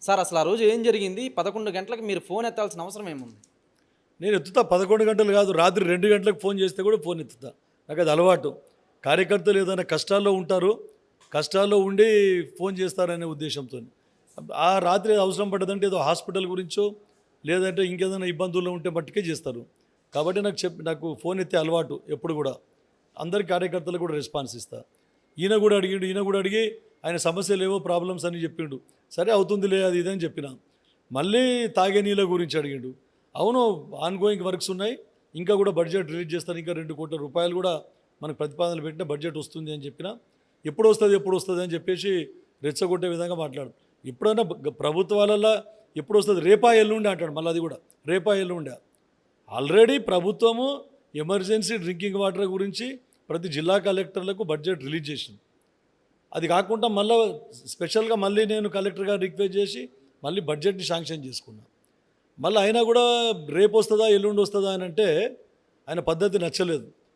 Sir అసలు ఆ రోజు ఏం జరిగింది? 11 గంటలకు మీరు ఫోన్ ఎత్తాల్సిన అవసరం ఏముంది? నేను ఎత్తుతా 11 గంటలు కాదు, రాత్రి 2 గంటలకు ఫోన్ చేస్తే కూడా ఫోన్ ఎత్తుతా. నాకు అది అలవాటు. కార్యకర్తలు ఏదైనా కష్టాల్లో ఉంటారు, కష్టాల్లో ఉండి ఫోన్ చేస్తారనే ఉద్దేశంతోని. ఆ రాత్రి అవసరం పడ్డదంటే ఏదో హాస్పిటల్ గురించో, లేదంటే ఇంకేదైనా ఇబ్బందుల్లో ఉంటే మట్టుకే చేస్తారు. కాబట్టి నాకు ఫోన్ ఎత్తే అలవాటు ఎప్పుడు కూడా. అందరి కార్యకర్తలకు కూడా రెస్పాన్స్ ఇస్తా. ఈయన కూడా అడిగి ఆయన సమస్యలేవో ప్రాబ్లమ్స్ అని చెప్పిండు. సరే అవుతుందిలే అది ఇదని చెప్పిన. మళ్ళీ తాగే నీళ్ళ గురించి అడిగిండు. అవును, ఆన్గోయింగ్ వర్క్స్ ఉన్నాయి, ఇంకా కూడా బడ్జెట్ రిలీజ్ చేస్తాను, ఇంకా 2 కోట్ల రూపాయలు కూడా మనకు ప్రతిపాదనలు పెట్టిన బడ్జెట్ వస్తుంది అని చెప్పిన. ఎప్పుడు వస్తుంది అని చెప్పేసి రెచ్చగొట్టే విధంగా మాట్లాడు. ఎప్పుడైనా ప్రభుత్వాలలో ఎప్పుడు వస్తుంది, రేపా ఎల్లుండి అంటాడు. మళ్ళీ అది కూడా రేపా ఎల్లుండే. ఆల్రెడీ ప్రభుత్వము ఎమర్జెన్సీ డ్రింకింగ్ వాటర్ గురించి ప్రతి జిల్లా కలెక్టర్లకు బడ్జెట్ రిలీజ్ చేసింది. అది కాకుండా మళ్ళీ స్పెషల్గా మళ్ళీ నేను కలెక్టర్ గారు రిక్వెస్ట్ చేసి మళ్ళీ బడ్జెట్ని శాంక్షన్ చేసుకున్నాను. మళ్ళీ అయినా కూడా రేపు వస్తుందా ఎల్లుండి వస్తుందా అని అంటే ఆయన పద్ధతి నచ్చలేదు.